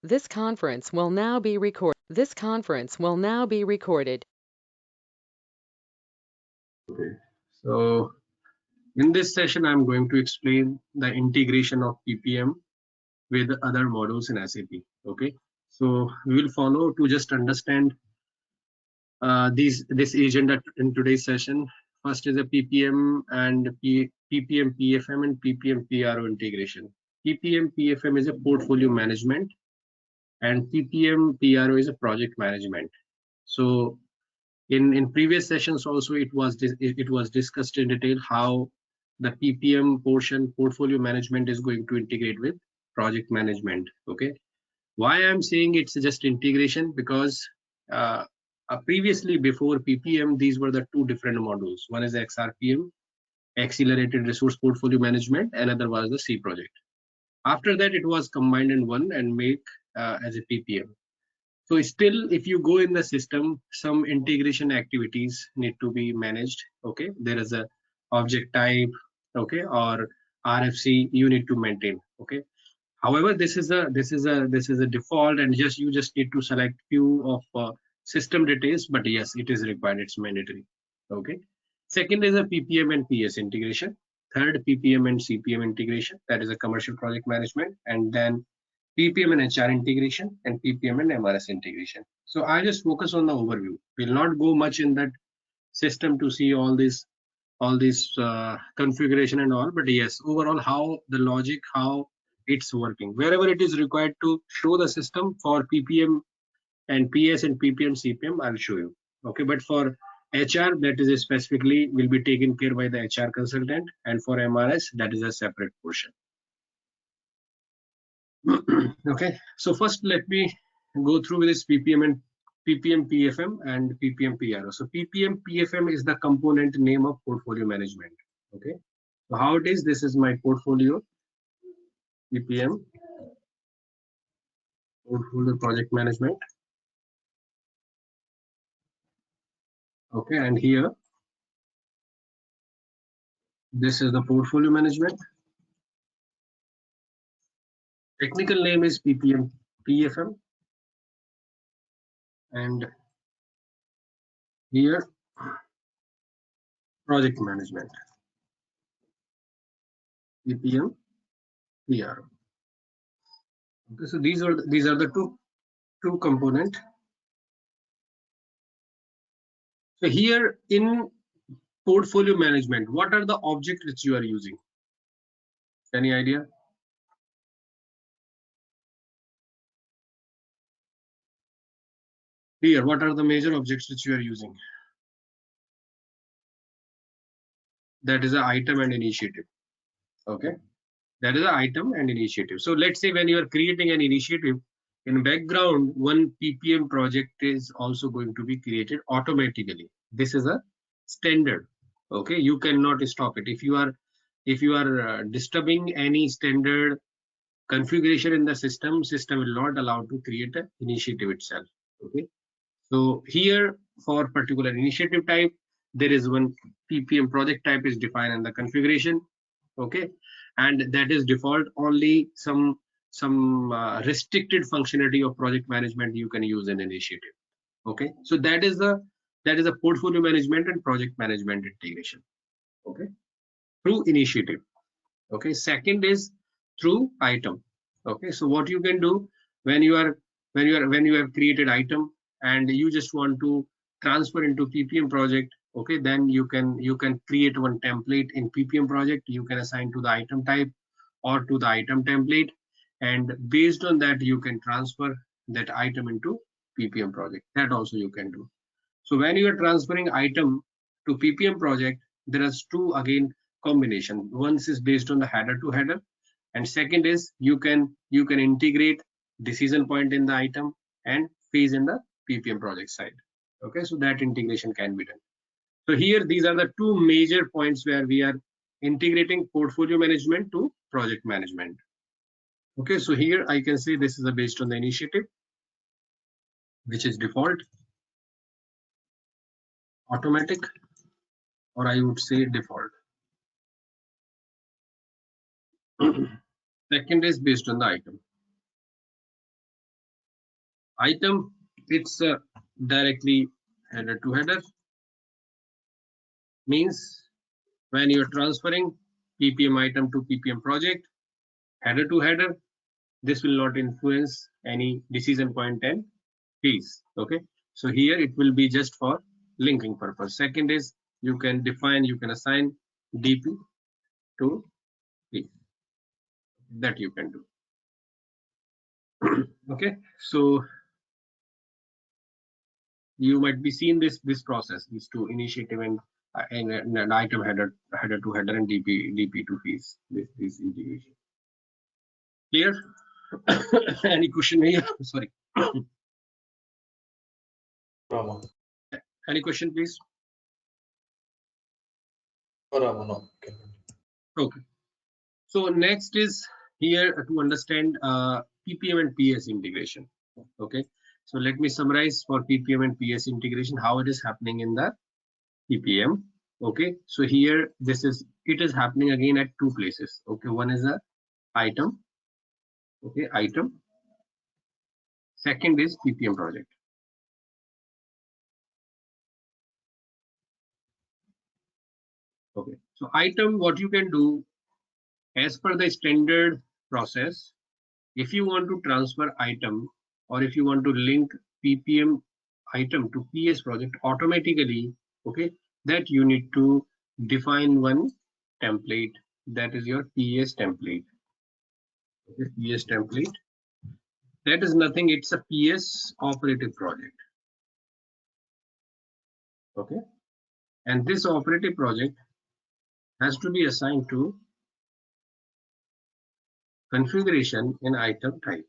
This conference will now be recorded. This conference will now be recorded. Okay, so in this session, I'm going to explain the integration of PPM with other modules in SAP. Okay, so we will follow to just understand this agenda in today's session. First is a PPM and PPM PFM and PPM PRO integration. PPM PFM is a portfolio management, and PPM PRO is a project management. So in previous sessions also it was discussed in detail how the PPM portion, portfolio management, is going to integrate with project management. Okay, why I'm saying it's just integration, because previously before PPM these were the two different modules. One is XRPM, accelerated resource portfolio management, another was the C project. After that it was combined in one and make as a PPM. So still, if you go in the system, some integration activities need to be managed. Okay, there is a object type, okay, or RFC you need to maintain. Okay, however, this is a default, and you just need to select few of system details. But yes, it is required. It's mandatory. Okay. Second is a PPM and PS integration. Third, PPM and CPM integration. That is a commercial project management, and then PPM and HR integration, and PPM and MRS integration. So I just focus on the overview. We'll not go much in that system to see all this configuration and all, but yes, overall how the logic, how it's working. Wherever it is required to show the system for PPM and PS and PPM CPM, I'll show you. Okay, but for HR, that is specifically will be taken care by the HR consultant, and for MRS, that is a separate portion. Okay, so first let me go through with this PPM PFM and PPM PRO. So PPM PFM is the component name of portfolio management. Okay, so how it is, this is my portfolio, PPM, portfolio project management. Okay, and here this is the portfolio management. Technical name is PPM PFM, and here project management, PPM PRO. Okay, so these are the two component. So here in portfolio management, what are the objects which you are using? Any idea? Here, what are the major objects which you are using? That is an item and initiative. Okay, that is an item and initiative. So let's say when you are creating an initiative, in background one PPM project is also going to be created automatically. This is a standard. Okay, you cannot stop it. If you are disturbing any standard configuration in the system will not allow to create an initiative itself. Okay, so here for particular initiative type, there is one PPM project type is defined in the configuration. Okay, and that is default. Only some restricted functionality of project management you can use in initiative. Okay, so that is a portfolio management and project management integration. Okay, through initiative. Okay, second is through item. Okay, so what you can do when you have created item and you just want to transfer into PPM project, okay, then you can create one template in PPM project. You can assign to the item type or to the item template, and based on that you can transfer that item into PPM project. That also you can do. So when you are transferring item to PPM project, there are two again combination. One is based on the header to header, and second is you can integrate decision point in the item and phase in the PPM project side. Okay, so that integration can be done. So here these are the two major points where we are integrating portfolio management to project management. Okay, so here I can say this is based on the initiative, which is default, automatic, or I would say default. Second is based on the item. Item, it's directly header to header, means when you're transferring PPM item to PPM project, header to header, this will not influence any decision point and fees. Okay, so here it will be just for linking purpose. Second is you can define, you can assign DP to P, that you can do. Okay, so you might be seeing this process, these two, initiative and an item header to header and DP to fees, this integration. Clear? Any question here? Sorry. Rama. Any question, please? Rama, no. Okay. So next is here to understand PPM and PS integration. Okay. So let me summarize for PPM and PS integration how it is happening in the PPM. Okay. So here it is happening again at two places. Okay. One is a item. Okay. Item. Second is PPM project. Okay. So item, what you can do as per the standard process, if you want to transfer item or if you want to link PPM item to PS project automatically, okay, that you need to define one template, that is your PS template. Okay, PS template, that is nothing, it's a PS operative project. Okay, and this operative project has to be assigned to configuration in item type.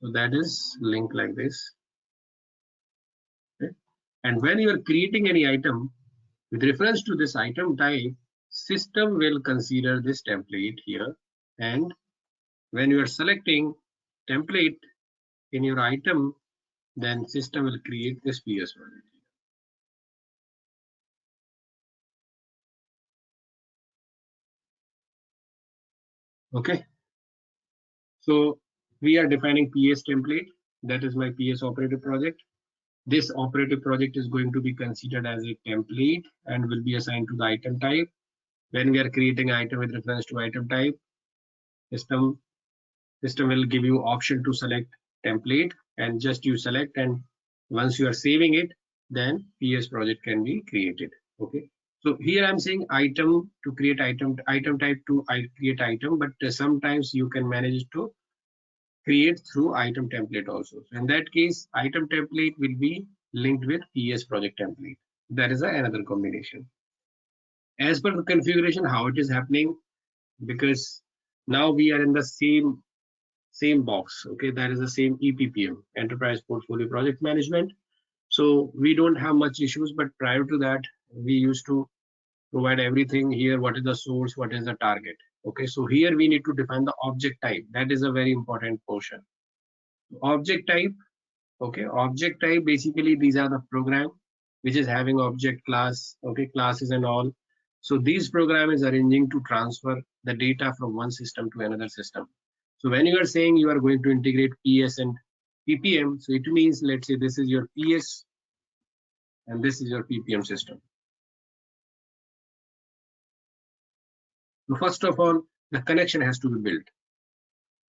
So that is linked like this. Okay. And when you are creating any item with reference to this item type, system will consider this template here, and when you are selecting template in your item, then system will create this PS project. Okay, so we are defining PS template, that is my PS operative project. This operative project is going to be considered as a template and will be assigned to the item type. When we are creating item with reference to item type, system will give you option to select template, and just you select, and once you are saving it, then PS project can be created. Okay, so here I'm saying item to create item type to create item, but sometimes you can manage to create through item template also. So in that case, item template will be linked with PS project template. That is another combination. As per the configuration, how it is happening, because now we are in the same box. Okay, that is the same EPPM, enterprise portfolio project management. So we don't have much issues, but prior to that we used to provide everything here, what is the source, what is the target. Okay, so here we need to define the object type. That is a very important portion. Object type. Okay, object type, basically these are the program which is having object class, okay, classes and all. So these program is arranging to transfer the data from one system to another system. So when you are saying you are going to integrate PS and PPM, so it means, let's say this is your PS and this is your PPM system. So first of all, the connection has to be built.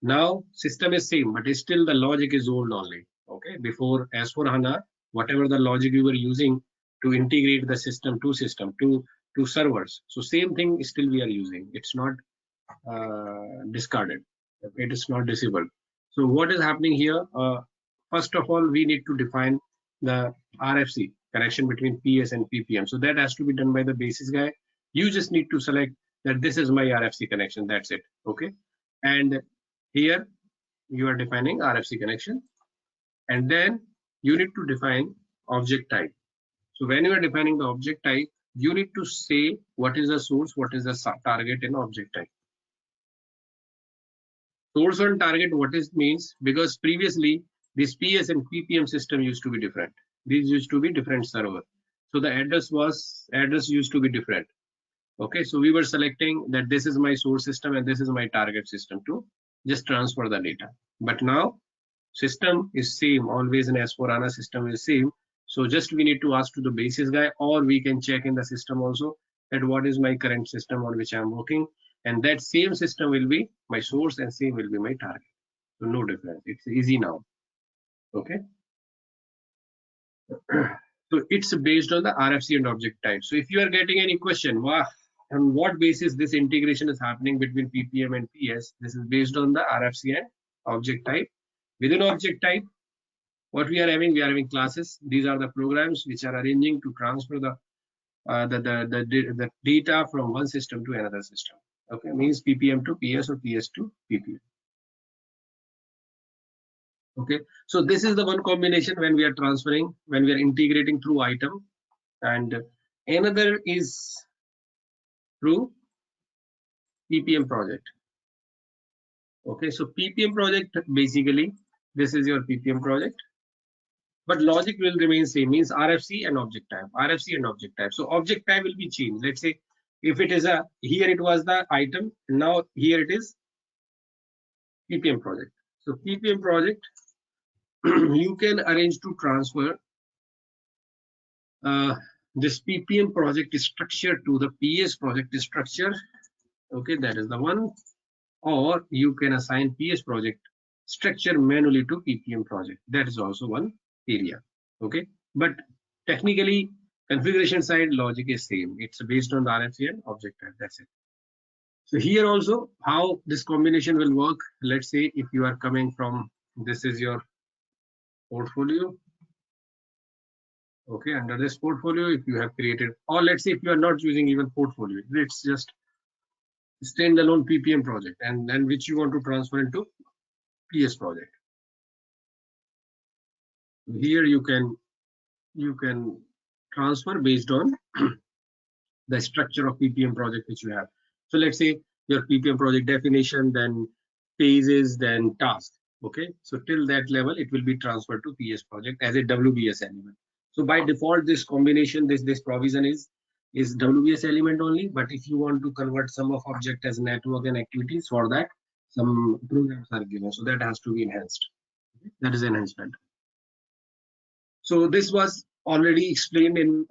Now system is same, but still the logic is old only. Okay, before as for HANA, whatever the logic you were using to integrate the system to servers, so same thing still we are using. It's not discarded. It is not disabled. So what is happening here? First of all, we need to define the RFC connection between PS and PPM. So that has to be done by the basis guy. You just need to select that this is my RFC connection. That's it. Okay, and here you are defining RFC connection, and then you need to define object type. So when you are defining the object type, you need to say what is the source, what is the target in object type. Source and target, what it means, because previously this PS and PPM system used to be different. These used to be different server. So the address used to be different. Okay, so we were selecting that this is my source system and this is my target system to just transfer the data. But now system is same, always in S4HANA system is same. So just we need to ask to the basis guy, or we can check in the system also that what is my current system on which I'm working, and that same system will be my source and same will be my target. So no difference. It's easy now. Okay. So it's based on the RFC and object type. So if you are getting any question, on what basis this integration is happening between PPM and PS, this is based on the RFC and object type. Within object type, what we are having classes. These are the programs which are arranging to transfer the data from one system to another system. Okay, means PPM to PS or PS to PPM. Okay, so this is the one combination when we are transferring, when we are integrating through item, and another is through PPM project. Okay, so PPM project, basically this is your PPM project, but logic will remain same, means RFC and object type, RFC and object type. So object type will be changed. Let's say if it is a, here it was the item, now here it is PPM project. So PPM project you can arrange to transfer this PPM project structure to the PS project structure. Okay, that is the one. Or you can assign PS project structure manually to PPM project. That is also one area. Okay, but technically configuration side logic is same. It's based on the RFC and object type. That's it. So here also how this combination will work. Let's say if you are coming from, this is your portfolio. Okay, under this portfolio, if you have created, or let's say if you are not using even portfolio, it's just standalone PPM project, and then which you want to transfer into PS project. Here you can transfer based on the structure of PPM project which you have. So let's say your PPM project definition, then phases, then task. Okay, so till that level it will be transferred to PS project as a WBS element. So by default this combination, this provision is WBS element only, but if you want to convert sum of object as network and activities, for that some programs are given, so that has to be enhanced. That is enhancement. So this was already explained in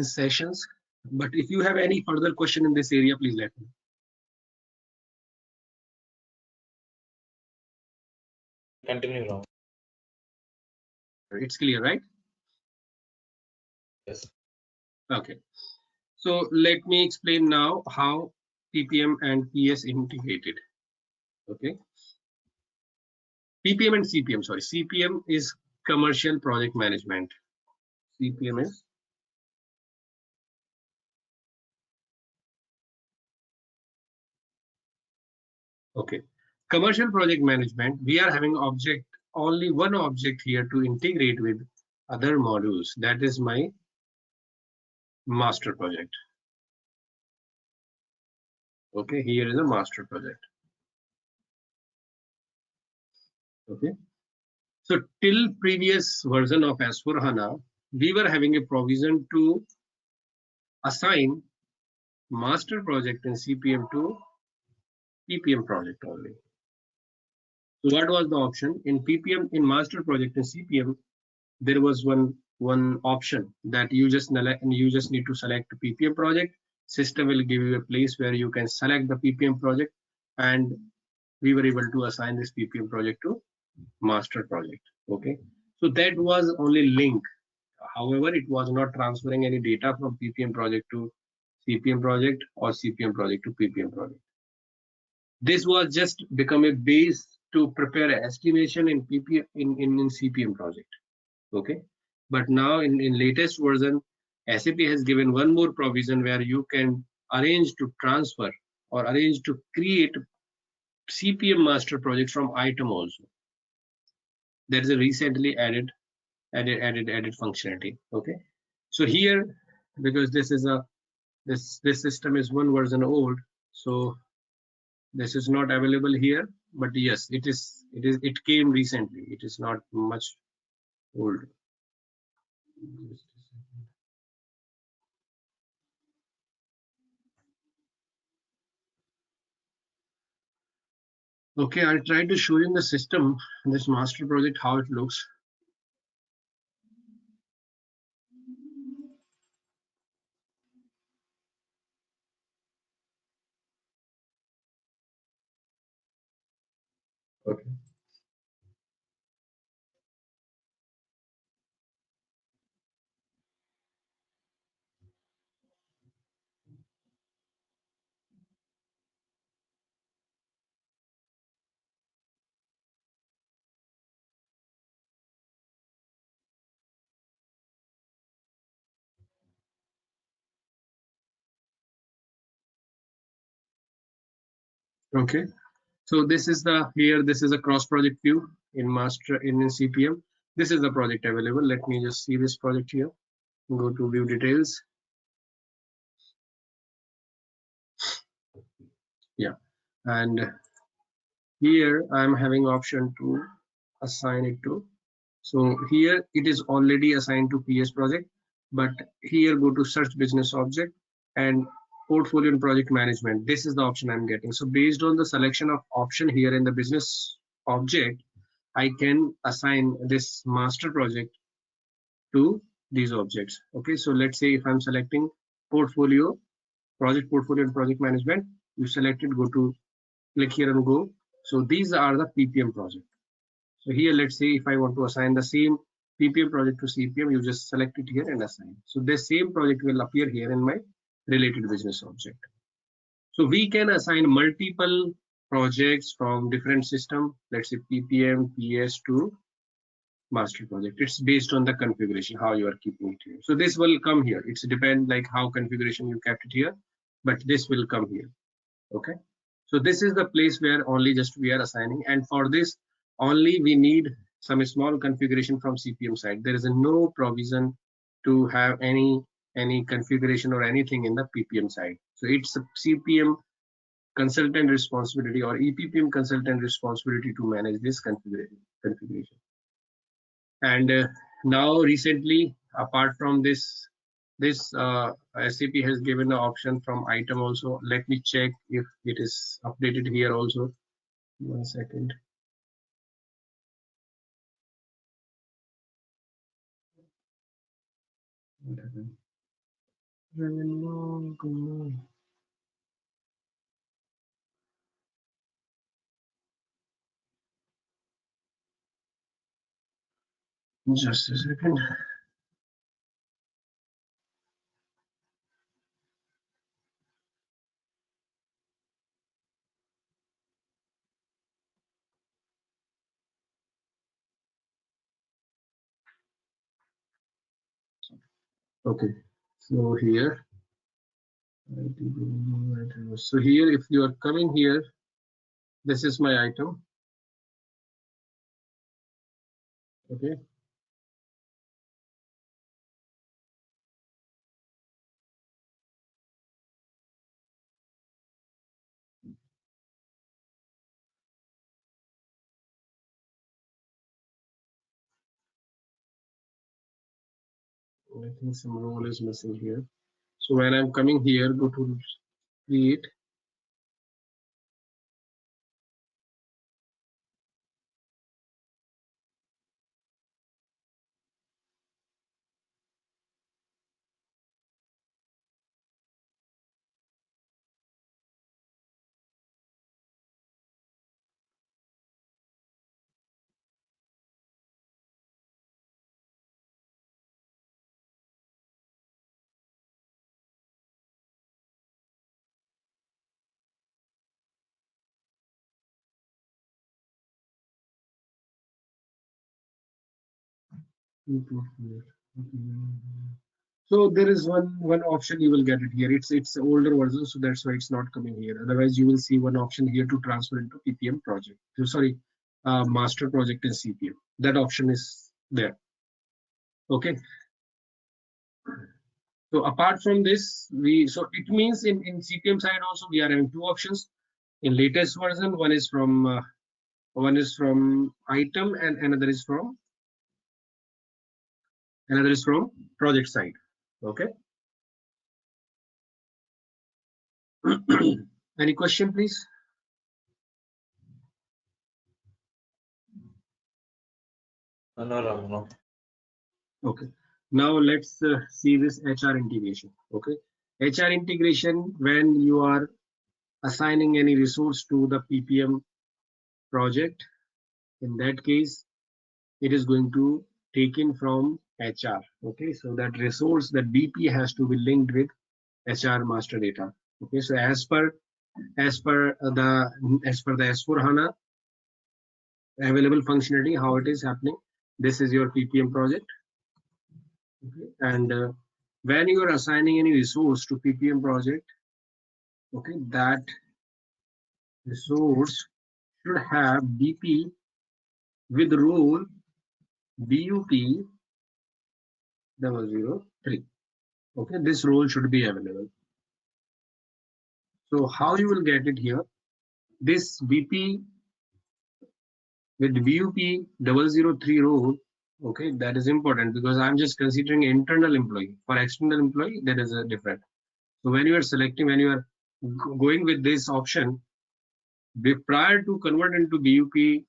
sessions, but if you have any further question in this area, please let me know. Continue, Ram. It's clear, right? Yes. Okay. So let me explain now how PPM and PS integrated. Okay. PPM and CPM, sorry. CPM is commercial project management. CPM is okay. Commercial project management, we are having object, only one object here to integrate with other modules. That is my master project. Okay, here is a master project. Okay, so till previous version of S4HANA, we were having a provision to assign master project in CPM to PPM project only. So what was the option in PPM, in master project in CPM? There was one option that you just need to select the PPM project. System will give you a place where you can select the PPM project, and we were able to assign this PPM project to master project. Okay, so that was only link. However, it was not transferring any data from PPM project to CPM project or CPM project to PPM project. This was just become a base to prepare an estimation in PPM in CPM project. Okay, but now in latest version, SAP has given one more provision where you can arrange to transfer or arrange to create CPM master project from item also. There is a recently added functionality. Okay, so here, because this is a this system is one version old, so this is not available here, but yes, it came recently. It is not much old. Okay, I'll try to show you in the system, this master project, how it looks. Okay. Okay. So this is the here. This is a cross project view in master in CPM. This is the project available. Let me just see this project here. Go to view details. Yeah, and here I'm having option to assign it to. So here it is already assigned to PS project, but here go to search business object and portfolio and project management. This is the option I'm getting. So based on the selection of option here in the business object, I can assign this master project to these objects. Okay, so let's say if I'm selecting portfolio, project portfolio and project management, you select it, go to click here and go. So these are the PPM project. So here, let's say if I want to assign the same PPM project to CPM, you just select it here and assign. So this same project will appear here in my related business object. So we can assign multiple projects from different system, let's say PPM, PS to master project. It's based on the configuration, how you are keeping it here. So this will come here. It's depend like how configuration you kept it here, but this will come here. Okay. So this is the place where only just we are assigning, and for this only we need some small configuration from CPM side. There is no provision to have any configuration or anything in the PPM side. So it's a CPM consultant responsibility or EPPM consultant responsibility to manage this configuration. And now recently, apart from this, SAP has given the option from item also. Let me check if it is updated here also. 1 second. What happened? Just a second. Okay, so here, so here, if you are coming here, this is my item. Okay. I think some role is missing here. So when I'm coming here, go to create. So there is one option you will get it here. It's an older version, so that's why it's not coming here. Otherwise, you will see one option here to transfer into PPM project. So sorry, master project in CPM. That option is there. Okay. So apart from this, so it means in CPM side also we are having two options. In latest version, one is from item and another is from project side. Okay. Any question, please? No, Ram, no. Okay. Now let's see this HR integration. Okay. HR integration, when you are assigning any resource to the PPM project, in that case, it is going to take in from HR. Okay. So that resource, that BP has to be linked with HR master data. Okay. So as per the S4 HANA available functionality, how it is happening, this is your PPM project. Okay. And when you are assigning any resource to PPM project, okay, that resource should have BP with role BUP 003. Okay, this role should be available. So how you will get it here? This BP with BUP 003 role, okay, that is important because I'm just considering internal employee. For external employee, that is a different. So when you are selecting, when you are going with this option, prior to convert into BUP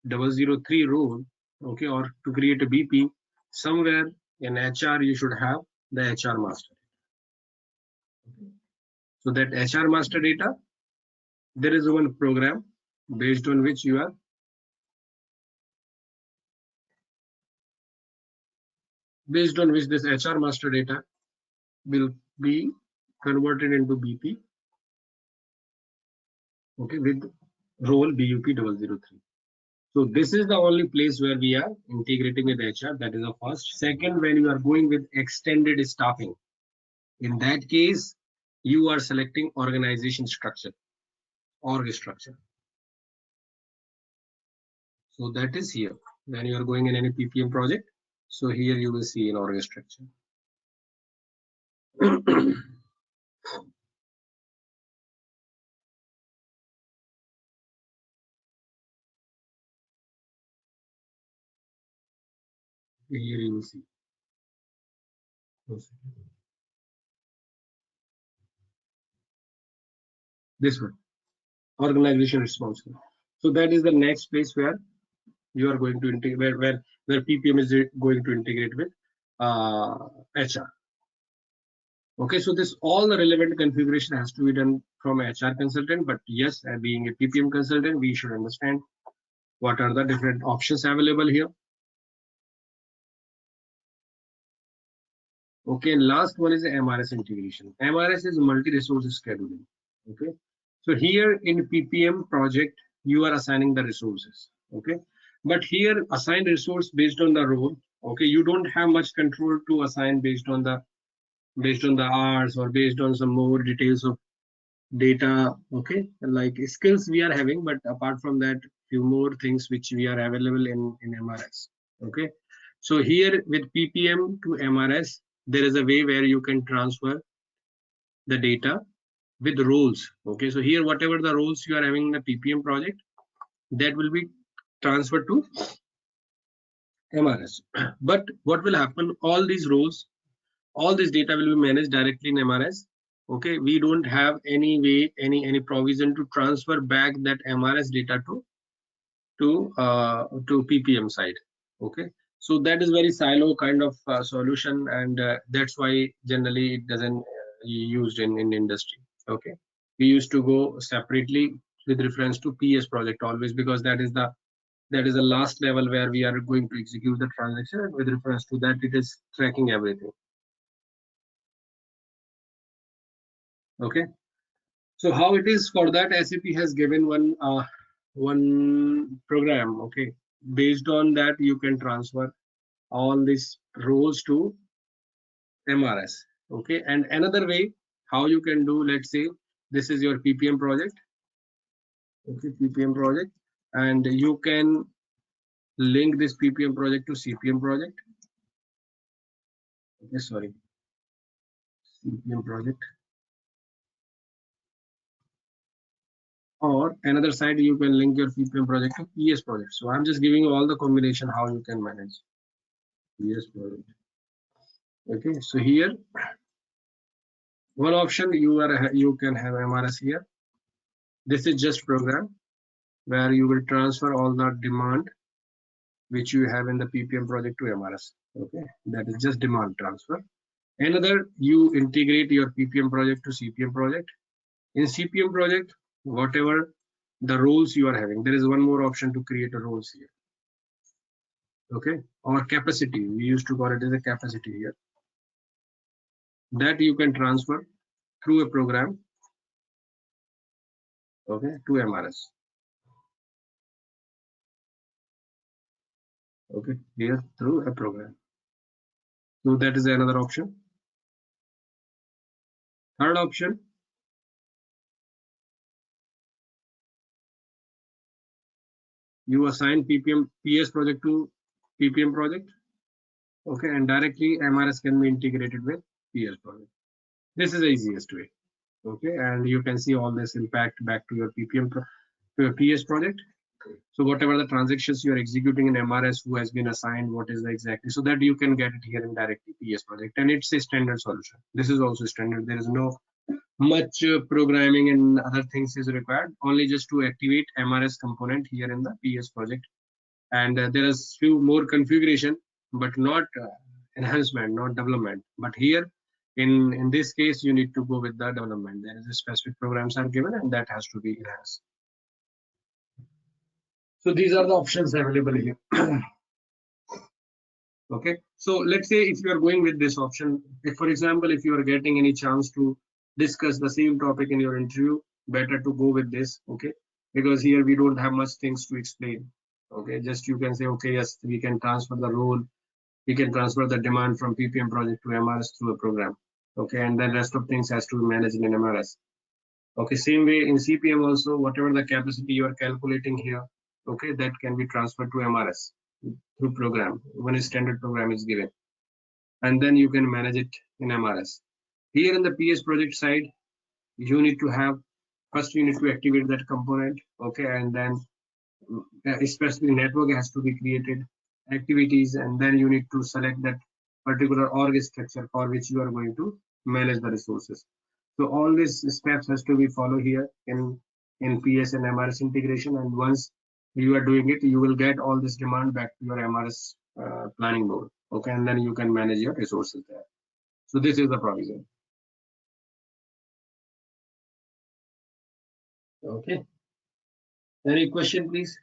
003 role, okay, or to create a BP, somewhere in HR you should have the HR master. Okay. So that HR master data, there is one program based on which you are based on which this HR master data will be converted into BP, okay, with role BUP 003. So this is the only place where we are integrating with HR. That is the first. Second, when you are going with extended staffing, in that case, you are selecting organization structure, org structure. So that is here. When you are going in any PPM project, so here you will see an org structure. Here you will see. This one, organization responsible. So that is the next place where you are going to integrate, where PPM is going to integrate with HR. Okay, so this all the relevant configuration has to be done from HR consultant, but yes, being a PPM consultant, we should understand what are the different options available here. Okay, and last one is the MRS integration. MRS is multi-resource scheduling. Okay, so here in PPM project, you are assigning the resources. Okay, but here assign resource based on the role. Okay, you don't have much control to assign based on the hours or based on some more details of data. Okay, like skills we are having, but apart from that, few more things which we are available in MRS. Okay, so here with PPM to MRS, there is a way where you can transfer the data with roles. Okay, so here whatever the roles you are having in the PPM project, that will be transferred to MRS. But what will happen? All these roles, all this data will be managed directly in MRS. Okay, we don't have any way, any provision to transfer back that MRS data to PPM side. Okay, so that is very silo kind of solution, and that's why generally it doesn't used in industry. Okay, we used to go separately with reference to PS project always, because that is the last level where we are going to execute the transaction, and with reference to that it is tracking everything. Okay, so how it is for that, SAP has given one program. Okay, based on that you can transfer all these roles to MRS. Okay, and another way how you can do, let's say this is your PPM project. Okay, PPM project, and you can link this PPM project to CPM project. Okay, sorry, CPM project. Or another side, you can link your PPM project to PS project. So I'm just giving you all the combination how you can manage PS project. Okay, so here one option you can have MRS here. This is just program where you will transfer all the demand which you have in the PPM project to MRS. Okay, that is just demand transfer. Another, you integrate your PPM project to CPM project. In CPM project, whatever the roles you are having, there is one more option to create a roles here. Okay, or capacity, we used to call it as a capacity here, that you can transfer through a program, okay, to MRS. Okay, here through a program. So that is another option. Third option, you assign PPM PS project to PPM project, okay, and directly MRS can be integrated with PS project. This is the easiest way, okay, and you can see all this impact back to your PPM to your PS project. So whatever the transactions you are executing in MRS, who has been assigned, what is the exactly, so that you can get it here in directly PS project, and it's a standard solution. This is also standard. There is no much programming and other things is required, only just to activate MRS component here in the PS project. And there is few more configuration, but not enhancement, not development. But here in this case, you need to go with the development. There is a specific programs are given, and that has to be enhanced. So these are the options available here. Okay, so let's say if you are going with this option, if for example, if you are getting any chance to discuss the same topic in your interview, better to go with this. Okay, because here we don't have much things to explain. Okay, just you can say, okay, yes, we can transfer the role, we can transfer the demand from PPM project to MRS through a program. Okay, and then rest of things has to be managed in MRS. Okay, same way in CPM also, whatever the capacity you are calculating here, okay, that can be transferred to MRS through program when a standard program is given, and then you can manage it in MRS. Here in the PS project side, you need to have, first you need to activate that component, okay, and then especially network has to be created, activities, and then you need to select that particular org structure for which you are going to manage the resources. So all these steps has to be followed here in PS and MRS integration, and once you are doing it, you will get all this demand back to your MRS planning mode, okay, and then you can manage your resources there. So this is the provision. Okay, any question please?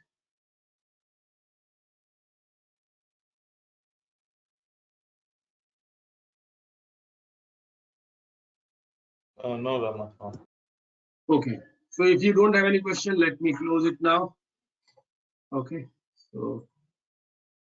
No, Rama. No. Okay, so if you don't have any question, let me close it now. Okay, so